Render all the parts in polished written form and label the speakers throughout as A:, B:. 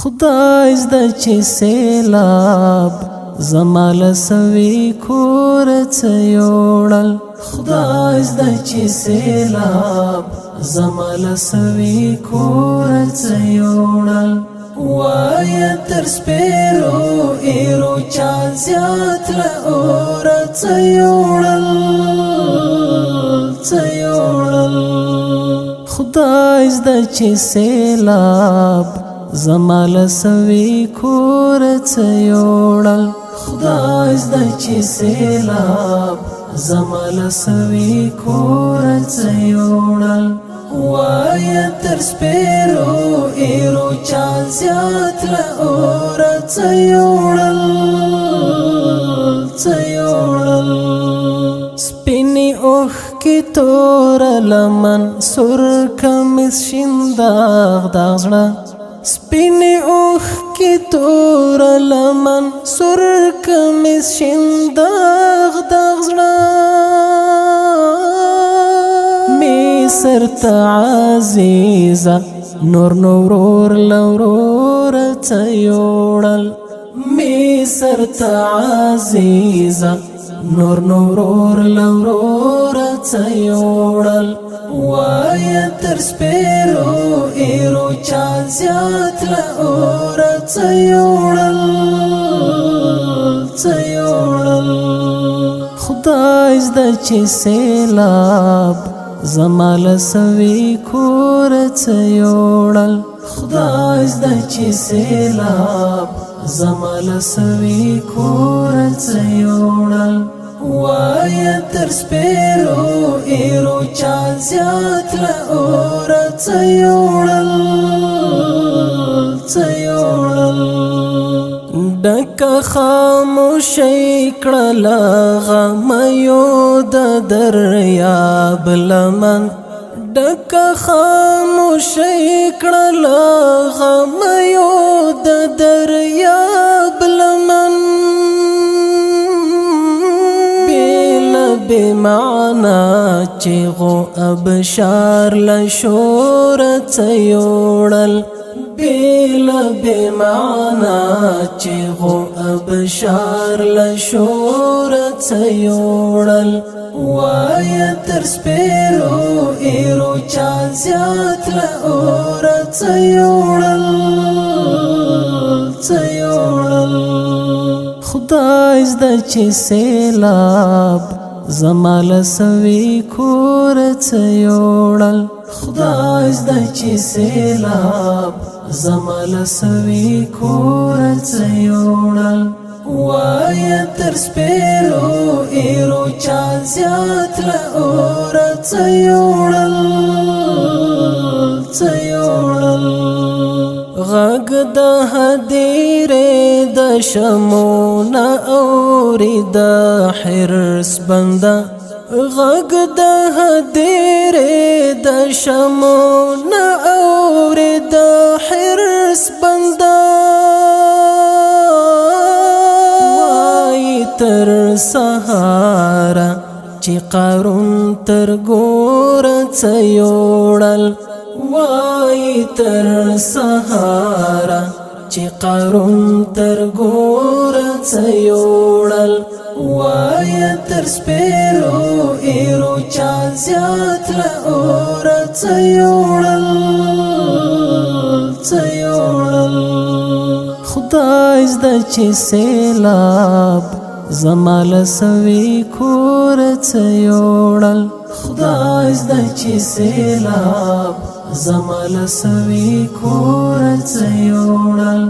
A: خدای زده چې سیلاب زما له سوي کور څه یوړل خدای زده چې سیلاب زما له سوي کور څه یوړل وایه تر سپیرو ایرو چا زیات له اوره څه یوړل خدای زده چې سیلاب زما له سوي کور څه یوړل خدای زده چې سیلاب زما له سوي کور څه یوړل وایه تر سپیرو ایرو چا زیات له اوره څه یوړل سپینې اوښکې تور لمن سور کمیس شین داغ داغ زړه سپینې اوښکې تور لمن سور کمیس شین داغ داغ زړه می سرته عزیزه نور ورور له وروره څه یوړل می سرته عزیزه نور ورور له وروره څه یوړل وایه تر سپیرو ایرو چا زیات له اوره څه یوړل خدای زده چې سیلاب زما له سوي کور څه یوړل خدای زده چې سیلاب زما له سوي کور څه یوړل وایه تر سپیرو ایرو چا زیات له اوره څه یوړل ډکه خاموشۍ کړله غمیو د دریاب لمن ډکه خاموشۍ کړله غمیو د دریاب لمن بے معنا چیغو ابشار لشور څه یوړل بے معنا چیغو ابشار لشور څه یوړل وایه تر سپیرو ایرو چا زیات له اوره څه یوړل خدای زده چې سیلاب زما له سوي کور څه یوړل خدای زده چې سیلاب زما له سوي کور څه یوړل وایه تر سپیرو ایرو چا زیات له اوره څه یوړل غږ د هدیرې د شمو نه اوري د حرس بنده غږ د هدیرې د شمو نه اوري د حرس بنده وایي تر سهاره چې قارون تر ګوره څه یوړل وایي تر سهاره چې قارون تر ګوره څه یوړل وایه تر سپیرو ایرو چا زیات له اوره څه یوړل خدای زده چې سیلاب زما له سوي کور څه یوړل خدای زده چې سیلاب زما له سوي کور څه یوړل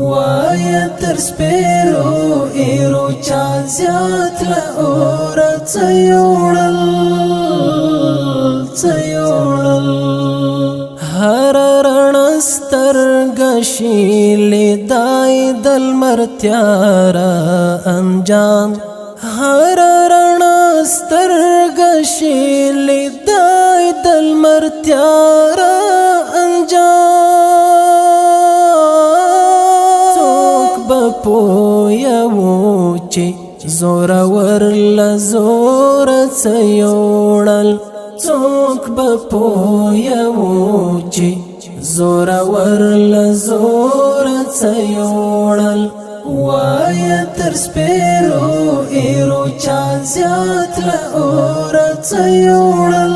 A: وایه تر سپیرو ایرو چا زیات له اوره څه یوړل هر رڼا سترګه شي لیدای د لمر تیاره انجام هر رڼا سترګه شي لیدای د لمر تیاره انجام څوک به پوهیږي چې زورور له زوره څه یوړل څوک به پوهیږي چې زورور له زوره څيوړل وایا تر سپیرو ایرو چا زیات له اور څيوړل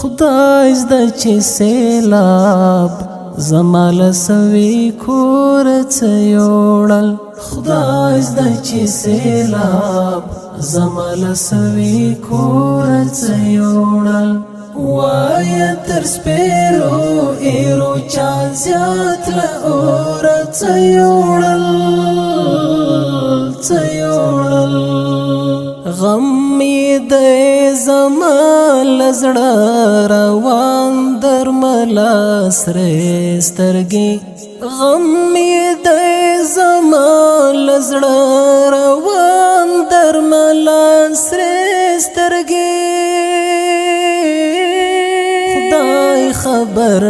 A: خدای زده چې سیلاب زمال سوي کور څيوړل خدای زده چې سیلاب زمال سوي کور څيوړل وایا تر سپیرو ایرو چا زیات له اور څيوړل غم می د زمال زړه روان درملا سرې سترګې غم می د زمال زړه روان درملا سرې سترګې خدای خبر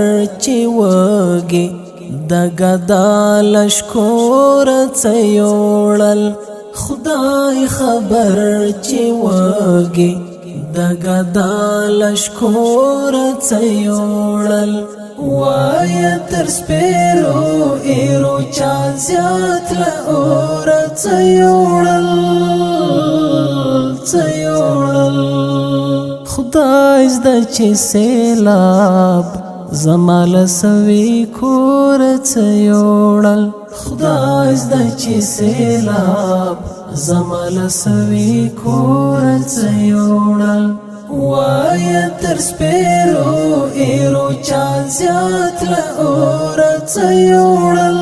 A: چې وږي د ګدا لشکور څيوړل خدای خبر چې وږي د ګدا لشکور څيوړل وایا تر سپیرو ایرو چا زیات له اور څيوړل خدای زده چې سیلاب زمال سوي کور څيوړل خدای زده چې سیلاب زمال سوي کور څيوړل وایا تر سپیرو ایرو چا زیات له اور څيوړل